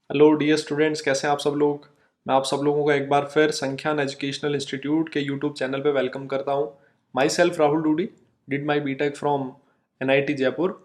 Hello dear students, कैसे हैं आप सब लोग। मैं आप सब लोगों को एक बार फिर संख्यान एजुकेशनल इंस्टीट्यूट के यूट्यूब चैनल पे वेलकम करता हूं। Myself Rahul Dudi, did my BTech from NIT Jaipur.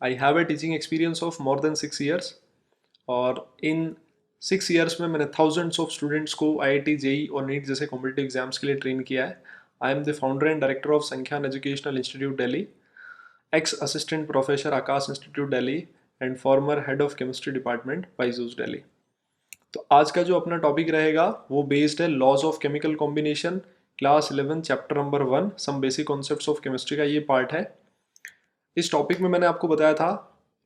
I have a teaching experience of more than 6 years, और इन 6 ईयर्स में मैंने थाउजेंड्स ऑफ स्टूडेंट्स को आईआईटी जेई और नीट जैसे कॉम्पिटिटिव एग्जाम्स के लिए ट्रेन किया है। I am the founder and director of Sankhyan educational institute Delhi, ex assistant professor Akash institute Delhi and farmer head of chemistry department Byju's Delhi. तो आज का जो अपना टॉपिक रहेगा वो बेस्ड है laws of chemical combination, class 11 chapter number 1 some basic concepts of chemistry का ये पार्ट है। इस टॉपिक में मैंने आपको बताया था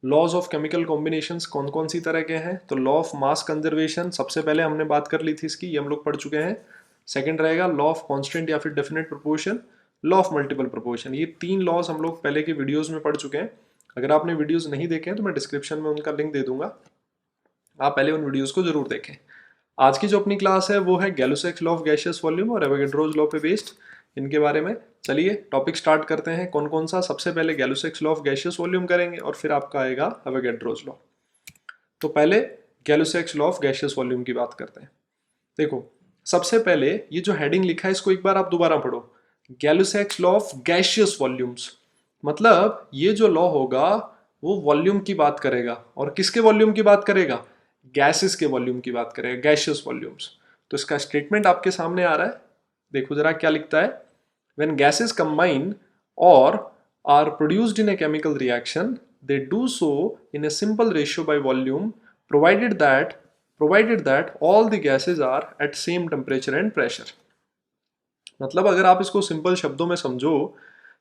लॉज ऑफ केमिकल कॉम्बिनेशंस कौन कौन सी तरह के हैं। तो लॉ ऑफ मास कंजर्वेशन सबसे पहले हमने बात कर ली थी इसकी, ये हम लोग पढ़ चुके हैं। सेकंड रहेगा लॉ ऑफ कांस्टेंट या फिर definite proportion, law of multiple proportion. ये तीन लॉज हम लोग पहले के वीडियोस में पढ़ चुके हैं। अगर आपने वीडियोस नहीं देखे हैं तो मैं डिस्क्रिप्शन में उनका लिंक दे दूंगा, आप पहले उन वीडियोस को जरूर देखें। आज की जो अपनी क्लास है वो है गैलुसैक्स लॉ ऑफ गैसियस वॉल्यूम और एवोगैड्रोज लॉ पे बेस्ड, इनके बारे में। चलिए टॉपिक स्टार्ट करते हैं। कौन कौन सा, सबसे पहले गैलुसैक्स लॉ ऑफ गैसियस वॉल्यूम करेंगे और फिर आपका आएगा एवोगैड्रोज लॉ। तो पहले गैलुसैक्स लॉ ऑफ गैसियस वॉल्यूम की बात करते हैं। देखो, सबसे पहले ये जो हेडिंग लिखा है इसको एक बार आप दोबारा पढ़ो। गैलुसैक्स लॉ ऑफ गैसियस वॉल्यूम्स, मतलब ये जो लॉ होगा वो वॉल्यूम की बात करेगा। और किसके वॉल्यूम की बात करेगा? गैसेस के वॉल्यूम की बात करेगा, गैसियस वॉल्यूम्स। तो इसका स्टेटमेंट आपके सामने आ रहा है, देखो जरा क्या लिखता है। व्हेन गैसेस कंबाइन और are produced in a chemical reaction, they do so in a simple ratio by volume, provided that all the gases are at same temperature and pressure। मतलब अगर आप इसको सिंपल शब्दों में समझो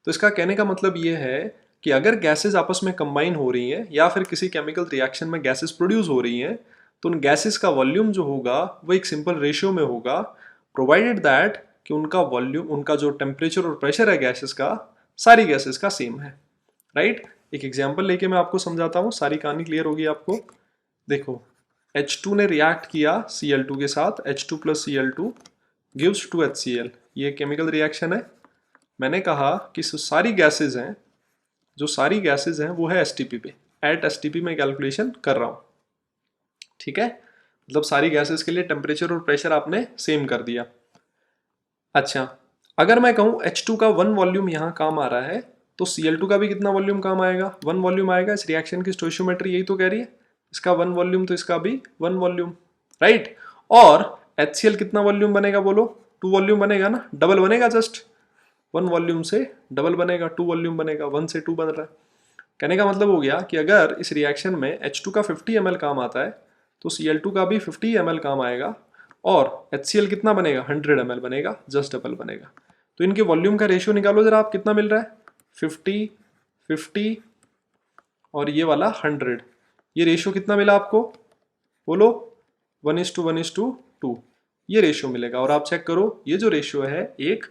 तो इसका कहने का मतलब ये है कि अगर गैसेस आपस में कंबाइन हो रही हैं या फिर किसी केमिकल रिएक्शन में गैसेस प्रोड्यूस हो रही हैं, तो उन गैसेस का वॉल्यूम जो होगा वो एक सिंपल रेशियो में होगा, प्रोवाइडेड दैट कि उनका वॉल्यूम, उनका जो टेम्परेचर और प्रेशर है गैसेस का, सारी गैसेस का सेम है। राइट? एक एग्जांपल लेके मैं आपको समझाता हूँ, सारी कहानी क्लियर होगी आपको। देखो, H2 ने रिएक्ट किया Cl2 के साथ, H2 plus Cl2 gives two HCl। ये केमिकल रिएक्शन है। मैंने कहा कि सारी गैसेज हैं, जो सारी गैसेज हैं वो है एसटीपी पे, एट एसटीपी में कैलकुलेशन कर रहा हूँ। ठीक है, मतलब सारी गैसेज के लिए टेम्परेचर और प्रेशर आपने सेम कर दिया। अच्छा, अगर मैं कहूँ H2 का 1 वॉल्यूम यहाँ काम आ रहा है, तो Cl2 का भी कितना वॉल्यूम काम आएगा? 1 वॉल्यूम आएगा। इस रिएक्शन की स्टोइचियोमेट्री यही तो कह रही है, इसका 1 वॉल्यूम तो इसका भी 1 वॉल्यूम। राइट? और HCl कितना वॉल्यूम बनेगा बोलो? 2 वॉल्यूम बनेगा ना, डबल बनेगा। जस्ट 1 वॉल्यूम से डबल बनेगा, 2 वॉल्यूम बनेगा, 1 से 2 बन रहा है। कहने का मतलब हो गया कि अगर इस रिएक्शन में H2 का 50 ml काम आता है तो Cl2 का भी 50 ml काम आएगा, और HCl कितना बनेगा? 100 ml बनेगा, जस्ट डबल बनेगा। तो इनके वॉल्यूम का रेशियो निकालो जरा आप, कितना मिल रहा है? 50, 50 और ये वाला 100। ये रेशियो कितना मिला आपको बोलो? 1:1:2 ये रेशियो मिलेगा। और आप चेक करो, ये जो रेशियो है एक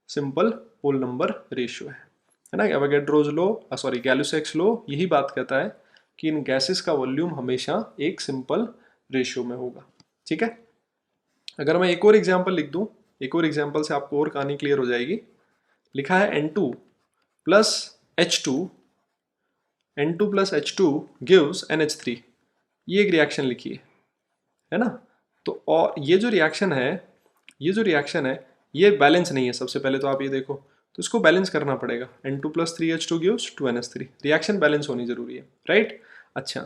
सिंपल होल नंबर रेशियो है ना। एवोगैड्रोज लो, सॉरी गैलुसैक्स लो यही बात कहता है कि इन गैसेस का वॉल्यूम हमेशा एक सिंपल रेशियो में होगा। ठीक है, अगर मैं एक और एग्जांपल लिख दूं, एक और एग्जांपल से आपको और कहानी क्लियर हो जाएगी। लिखा है N2 plus H2, N2 plus H2 gives NH3। ये एक रिएक्शन लिखी है ना। तो और ये जो रिएक्शन है, ये जो रिएक्शन है ये बैलेंस नहीं है। सबसे पहले तो आप ये देखो, तो इसको बैलेंस करना पड़ेगा। N2 plus 3H2 gives 2NH3। Reaction balance होनी जरूरी है। राइट? अच्छा,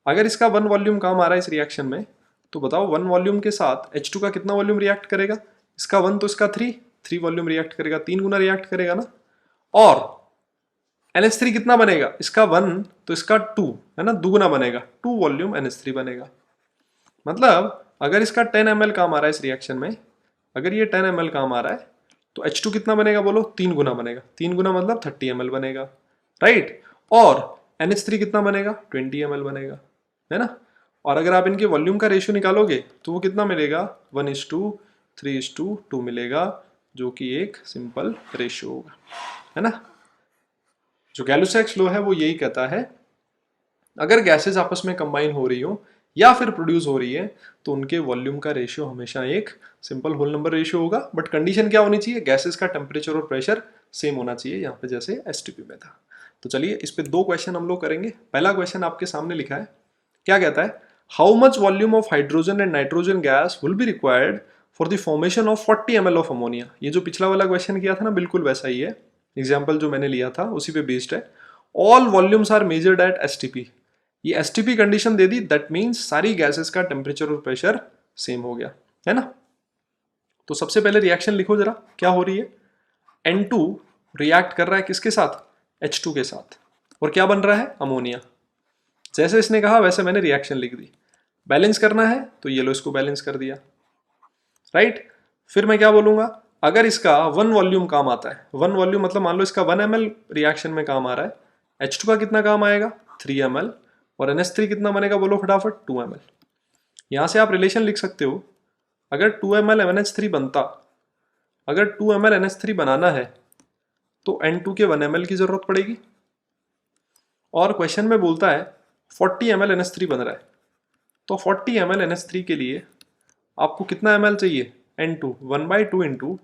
अगर इसका 1 वॉल्यूम काम आ रहा है इस रिएक्शन में, तो बताओ 1 वॉल्यूम के साथ H2 का कितना वॉल्यूम रिएक्ट करेगा? इसका 1 तो इसका 3 वॉल्यूम रिएक्ट करेगा, 3 गुना रिएक्ट करेगा ना। और NH3 कितना बनेगा? इसका 1 तो इसका 2 है ना, दुगुना बनेगा, 2 वॉल्यूम NH3 बनेगा। मतलब अगर इसका 10 ml काम आ रहा है इस रिएक्शन में, अगर ये 10 ml काम आ रहा है तो H2 कितना बनेगा बोलो? 3 गुना बनेगा, 3 गुना मतलब 30 ml बनेगा। राइट? और NH3 कितना बनेगा? 20 ml बनेगा, है ना। और अगर आप इनके वॉल्यूम का रेशियो निकालोगे तो वो कितना मिलेगा? 1:3:2 मिलेगा, जो कि एक सिंपल रेशियो होगा, है ना। जो गैलुसैक्स लॉ है वो यही कहता है, अगर गैसेस आपस में कंबाइन हो रही हो या फिर प्रोड्यूस हो रही है तो उनके वॉल्यूम का रेशियो हमेशा एक सिंपल होल नंबर रेशियो होगा। बट कंडीशन क्या होनी चाहिए? गैसेस का टेम्परेचर और प्रेशर सेम होना चाहिए, यहाँ पे जैसे एसटीपी में था। तो चलिए इस पे 2 क्वेश्चन हम लोग करेंगे। पहला क्वेश्चन आपके सामने लिखा है, क्या कहता है? How much volume of hydrogen and nitrogen gas will be required for the formation of 40 ml of ammonia. ये जो पिछला वाला क्वेश्चन किया था ना, बिल्कुल वैसा ही है, एग्जाम्पल जो मैंने लिया था उसी पे बेस्ड है। All volumes are measured at STP. ये एसटीपी कंडीशन दे दी, दैट मीन्स सारी गैसेस का टेम्परेचर और प्रेशर सेम हो गया, है ना। तो सबसे पहले रिएक्शन लिखो जरा, क्या हो रही है। N2 रिएक्ट कर रहा है किसके साथ, H2 के साथ, और क्या बन रहा है, अमोनिया। जैसे इसने कहा वैसे मैंने रिएक्शन लिख दी। बैलेंस करना है तो ये लो, इसको बैलेंस कर दिया, राइट। फिर मैं क्या बोलूंगा, अगर इसका 1 वॉल्यूम काम आता है, 1 वॉल्यूम मतलब मान लो इसका 1 ml रिएक्शन में काम आ रहा है, H2 का कितना काम आएगा, 3 ml, और NH3 कितना बनेगा बोलो फटाफट, 2 ml। यहां से आप रिलेशन लिख सकते हो, अगर 2 ml NH3 बनता, अगर 2 ml NH3 बनाना है तो N2 के 1 ml की जरूरत पड़ेगी, और क्वेश्चन में बोलता है 40 ml NH3 बन रहा है, तो 40 ml NH3 के लिए आपको कितना ml चाहिए, N2, 1/2 इंटू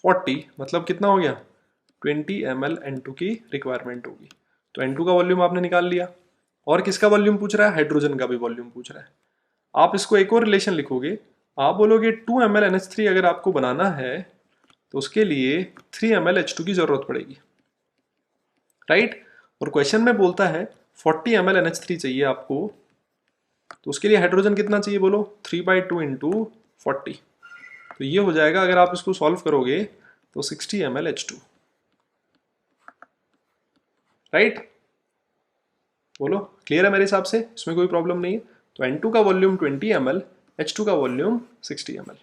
40 मतलब कितना हो गया, 20 ml N2 की रिक्वायरमेंट होगी। तो N2 का वॉल्यूम आपने निकाल लिया, और किसका वॉल्यूम पूछ रहा है, हाइड्रोजन का भी वॉल्यूम पूछ रहा है। आप इसको एक और रिलेशन लिखोगे, आप बोलोगे 2 ml NH3 अगर आपको बनाना है तो उसके लिए 3 ml H2 की जरूरत पड़ेगी, राइट। और क्वेश्चन में बोलता है 40 ml NH3 चाहिए आपको, तो उसके लिए हाइड्रोजन कितना चाहिए बोलो, 3/2 इंटू 40। तो ये हो जाएगा, अगर आप इसको सॉल्व करोगे तो 60 ml H2, राइट। बोलो क्लियर है मेरे हिसाब से, इसमें कोई प्रॉब्लम नहीं है। तो N2 का वॉल्यूम 20 ml, H2 का वॉल्यूम 60 ml,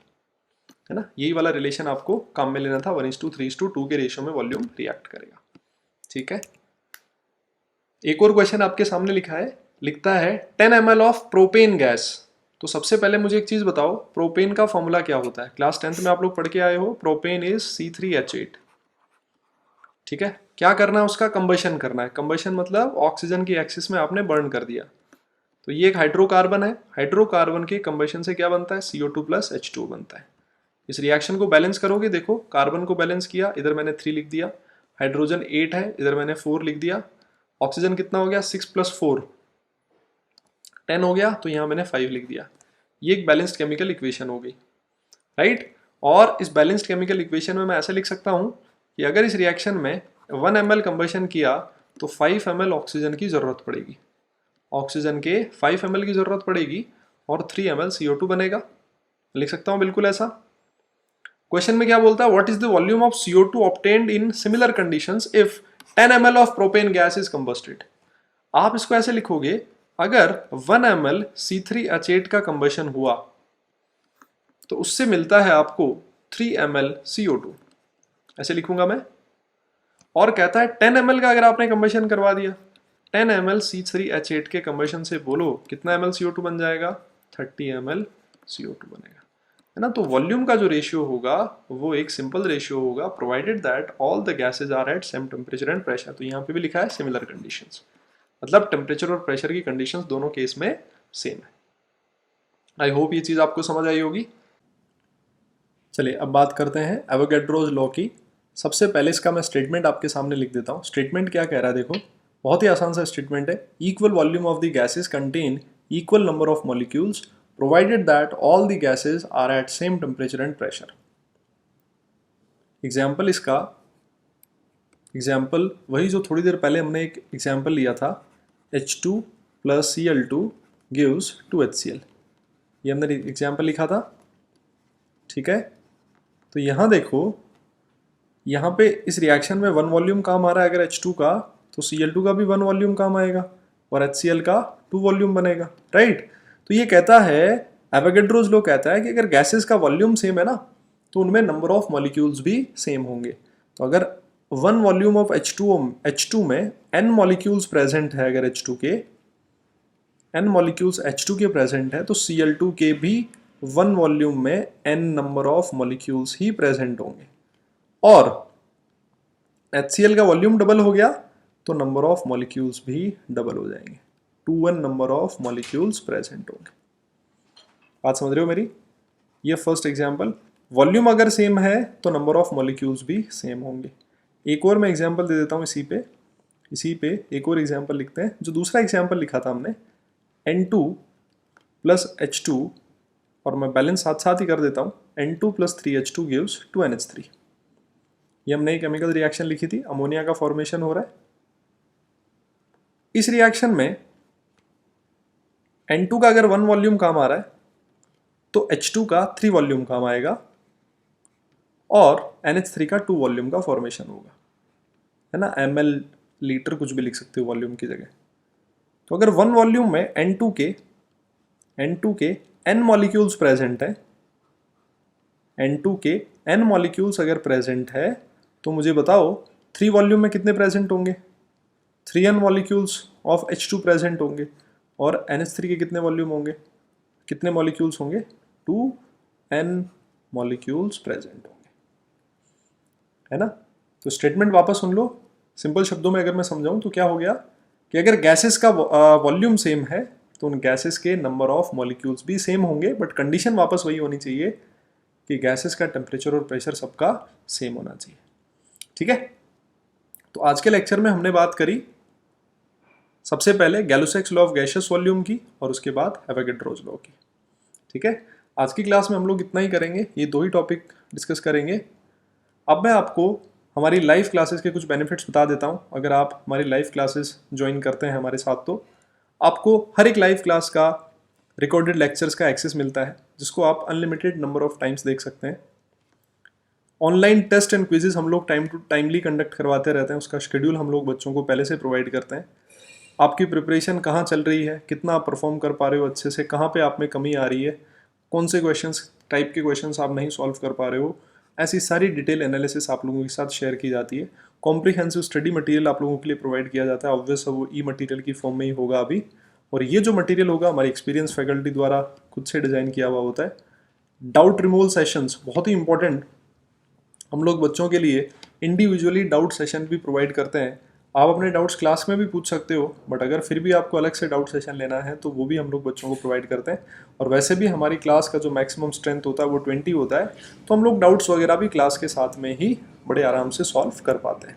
है ना। यही वाला रिलेशन आपको काम में लेना था, 1:3:2 के रेशियो में वॉल्यूम रिएक्ट करेगा, ठीक है। एक और क्वेश्चन आपके सामने लिखा है, लिखता है 10 ml ऑफ प्रोपेन गैस। तो सबसे पहले मुझे एक चीज बताओ, प्रोपेन का फॉर्मूला क्या होता है, क्लास 10th में आप लोग पढ़ के आए हो, प्रोपेन इज C3H8, ठीक है। क्या करना है उसका, कंबशन करना है। कंबशन मतलब ऑक्सीजन की एक्सिस में आपने बर्न कर दिया। तो ये एक हाइड्रोकार्बन है, हाइड्रोकार्बन के कंबशन से क्या बनता है, CO2 प्लस H2 बनता है। इस रिएक्शन को बैलेंस करोगे, देखो कार्बन को बैलेंस किया, इधर मैंने 3 लिख दिया, हाइड्रोजन 8 है, इधर मैंने 4 लिख दिया, ऑक्सीजन कितना हो गया, 6 + 4 10 हो गया, तो यहाँ मैंने 5 लिख दिया। ये एक बैलेंस्ड केमिकल इक्वेशन हो गई, राइट। और इस बैलेंस्ड केमिकल इक्वेशन में मैं ऐसे लिख सकता हूँ कि अगर इस रिएक्शन में 1 ml कंबशन किया तो 5 ml ऑक्सीजन की जरूरत पड़ेगी, ऑक्सीजन के 5 ml की जरूरत पड़ेगी, और 3 ml CO2 बनेगा। लिख सकता हूँ बिल्कुल ऐसा। क्वेश्चन में क्या बोलता है, what is the volume of CO2 obtained in similar conditions if 10 ml of propane gas is combusted. आप इसको ऐसे लिखोगे, अगर 1 ml C3H8 का कंबशन हुआ तो उससे मिलता है आपको 3 ml CO2, ऐसे लिखूंगा मैं। और कहता है 10 ml का अगर आपने कंबशन करवा दिया, 10 ml C3H8 के कंबशन से बोलो कितना ml CO2 बन जाएगा, 30 ml CO2 बनेगा, है ना। तो वॉल्यूम का जो रेशियो होगा वो एक सिंपल रेशियो होगा, provided that all the gases are at same temperature and pressure. तो यहाँ पे भी लिखा है सिमिलर कंडीशंस, मतलब टेम्परेचर और प्रेशर की कंडीशंस दोनों केस में सेम है। आई होप ये चीज़ आपको समझ आई होगी। चलिए अब बात करते हैं एवोगैड्रोज लॉ की। सबसे पहले इसका मैं स्टेटमेंट आपके सामने लिख देता हूँ। स्टेटमेंट क्या कह रहा है देखो, बहुत ही आसान सा स्टेटमेंट है। Equal volume of the gases contain equal number of molecules provided that all the gases are at same temperature and pressure. Example इसका, एग्जाम्पल वही जो थोड़ी देर पहले हमने एक एग्जाम्पल लिया था, H2 + Cl2 gives 2HCl, ये हमने एग्जाम्पल लिखा था, ठीक है। तो यहाँ देखो, यहाँ पे इस रिएक्शन में 1 वॉल्यूम काम आ रहा है अगर H2 का, तो Cl2 का भी 1 वॉल्यूम काम आएगा, और HCl का 2 वॉल्यूम बनेगा, राइट। तो ये कहता है, एवोगैड्रोज लॉ कहता है कि अगर गैसेस का वॉल्यूम सेम है ना, तो उनमें नंबर ऑफ मॉलिक्यूल्स भी सेम होंगे। तो अगर 1 वॉल्यूम ऑफ H2 में n मॉलिक्यूल्स प्रेजेंट है, अगर H2 के n मॉलिक्यूल्स H2 के प्रेजेंट है, तो Cl2 के भी 1 वॉल्यूम में n number of molecules he present होंगे। और HCl का वॉल्यूम डबल हो गया तो नंबर ऑफ मॉलिक्यूल्स भी डबल हो जाएंगे, 2n number of molecules present होंगे। बात समझ रहे हो मेरी। ये फर्स्ट एग्जांपल, वॉल्यूम अगर सेम है तो नंबर ऑफ मॉलिक्यूल्स भी सेम होंगे। एक और मैं एग्जांपल दे देता हूँ इसी पे एक और एग्जांपल लिखते हैं। जो दूसरा एग्जांपल लिखा था हमने, N2 प्लस H2, और मैं बैलेंस साथ साथ ही कर देता हूँ, N2 plus 3H2 gives 2NH3। ये हमने केमिकल रिएक्शन लिखी थी, अमोनिया का फॉर्मेशन हो रहा है। इस रिएक्शन में N2 का अगर 1 वॉल्यूम काम आ रहा है तो H2 का 3 वॉल्यूम काम आएगा और NH3 का 2 वॉल्यूम का फॉर्मेशन होगा, है ना। ml लीटर कुछ भी लिख सकते हो वॉल्यूम की जगह। तो अगर 1 वॉल्यूम में N2 के n मॉलिक्यूल्स प्रेजेंट है, N2 के n मॉलिक्यूल्स अगर प्रेजेंट है तो मुझे बताओ 3 वॉल्यूम में कितने प्रेजेंट होंगे। 3n molecules of H2 present होंगे और NH3 के कितने वॉल्यूम होंगे, कितने मॉलिक्यूल्स होंगे, 2n मॉलिक्यूल्स प्रेजेंट होंगे, है ना। तो स्टेटमेंट वापस सुन लो, सिंपल शब्दों में अगर मैं समझाऊं तो क्या हो गया कि अगर गैसेस का वॉल्यूम सेम है तो उन गैसेस के नंबर ऑफ मॉलिक्यूल्स भी सेम होंगे, बट कंडीशन वापस वही होनी चाहिए कि गैसेस का टेम्परेचर और प्रेशर सबका सेम होना चाहिए, ठीक है। तो आज के लेक्चर में हमने बात करी सबसे पहले गैलो-सैक्स लॉ ऑफ गैसियस वॉल्यूम की और उसके बाद एवोगैड्रोस लॉ की, ठीक है। आज की क्लास में हम लोग इतना ही करेंगे, ये 2 ही टॉपिक डिस्कस करेंगे। अब मैं आपको हमारी लाइव क्लासेस के कुछ बेनिफिट्स बता देता हूँ। अगर आप हमारी लाइव क्लासेस ज्वाइन करते हैं हमारे साथ तो आपको हर एक लाइव क्लास का रिकॉर्डेड लेक्चर्स का एक्सेस मिलता है, जिसको आप अनलिमिटेड नंबर ऑफ टाइम्स देख सकते हैं। ऑनलाइन टेस्ट एंड क्विजेज हम लोग टाइमली कंडक्ट करवाते रहते हैं, उसका शेड्यूल हम लोग बच्चों को पहले से प्रोवाइड करते हैं। आपकी प्रिपरेशन कहाँ चल रही है, कितना आप परफॉर्म कर पा रहे हो अच्छे से, कहाँ पे आप में कमी आ रही है, कौन से क्वेश्चंस टाइप के क्वेश्चंस आप नहीं सॉल्व कर पा रहे हो, ऐसी सारी डिटेल एनालिसिस आप लोगों के साथ शेयर की जाती है। कॉम्प्रिहेंसिव स्टडी मटेरियल आप लोगों के लिए प्रोवाइड किया जाता है, ऑब्वियस वो ई मटेरियल की फॉर्म में ही होगा अभी। और ये जो मटेरियल होगा हमारी एक्सपीरियंस फैकल्टी द्वारा खुद से डिज़ाइन किया हुआ होता है। डाउट रिमूवल सेशंस बहुत ही इंपॉर्टेंट, हम लोग बच्चों के लिए इंडिविजुअली डाउट सेशन भी प्रोवाइड करते हैं। आप अपने डाउट्स क्लास में भी पूछ सकते हो, बट अगर फिर भी आपको अलग से डाउट सेशन लेना है तो वो भी हम लोग बच्चों को प्रोवाइड करते हैं। और वैसे भी हमारी क्लास का जो मैक्सिमम स्ट्रेंथ होता है वो 20 होता है, तो हम लोग डाउट्स वगैरह भी क्लास के साथ में ही बड़े आराम से सॉल्व कर पाते हैं,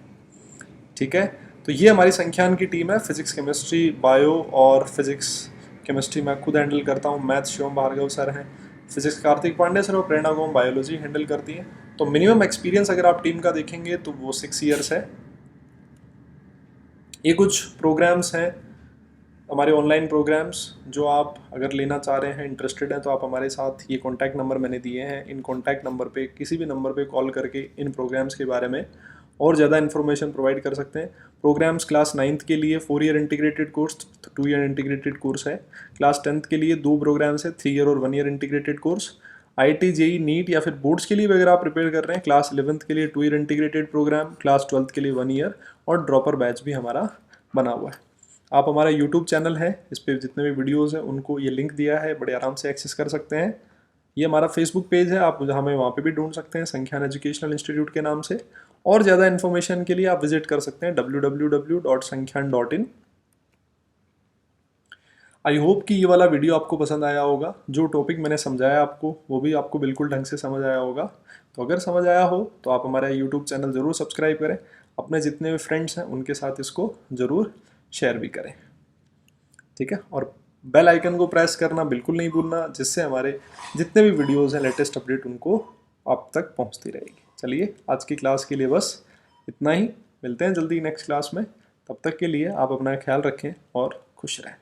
ठीक है। तो ये हमारी संख्यान की टीम है, फिजिक्स केमिस्ट्री बायो और फिजिक्स केमिस्ट्री मैं खुद हैंडल करता हूँ, मैथ्स शिवम भार्गव सर हैं, फिजिक्स कार्तिक पांडे सर और प्रेरणा गोम बायोलॉजी हैंडल करती हैं। तो मिनिमम एक्सपीरियंस अगर आप टीम का देखेंगे तो वो 6 ईयर्स है। ये कुछ प्रोग्राम्स हैं हमारे ऑनलाइन प्रोग्राम्स, जो आप अगर लेना चाह रहे हैं, इंटरेस्टेड हैं, तो आप हमारे साथ, ये कॉन्टैक्ट नंबर मैंने दिए हैं, इन कॉन्टैक्ट नंबर पे किसी भी नंबर पे कॉल करके इन प्रोग्राम्स के बारे में और ज़्यादा इन्फॉर्मेशन प्रोवाइड कर सकते हैं। प्रोग्राम्स क्लास 9th के लिए 4 year integrated course, 2 year integrated course है। क्लास 10th के लिए 2 प्रोग्राम्स है, 3 ईयर और 1 year integrated course. IIT JEE NEET या फिर बोर्ड्स के लिए भी अगर आप प्रिपेयर कर रहे हैं, क्लास 11th के लिए 2 year integrated programme, class 12th के लिए 1 ईयर, और ड्रॉपर बैच भी हमारा बना हुआ है। आप हमारा यूट्यूब चैनल है, इस पर जितने भी वीडियोज़ हैं उनको ये लिंक दिया है, बड़े आराम से एक्सेस कर सकते हैं। ये हमारा फेसबुक पेज है, आप हमें वहाँ पे भी ढूंढ सकते हैं संख्यान एजुकेशनल इंस्टीट्यूट के नाम से। और ज़्यादा इन्फॉर्मेशन के लिए आप विजिट कर सकते हैं www.sankhyaan.in। आई होप कि ये वाला वीडियो आपको पसंद आया होगा, जो टॉपिक मैंने समझाया आपको वो भी आपको बिल्कुल ढंग से समझ आया होगा। तो अगर समझ आया हो तो आप हमारा यूट्यूब चैनल ज़रूर सब्सक्राइब करें, अपने जितने भी फ्रेंड्स हैं उनके साथ इसको ज़रूर शेयर भी करें, ठीक है। और बेल आइकन को प्रेस करना बिल्कुल नहीं भूलना, जिससे हमारे जितने भी वीडियोज़ हैं लेटेस्ट अपडेट उनको आप तक पहुंचती रहेगी। चलिए आज की क्लास के लिए बस इतना ही, मिलते हैं जल्दी नेक्स्ट क्लास में। तब तक के लिए आप अपना ख्याल रखें और खुश रहें।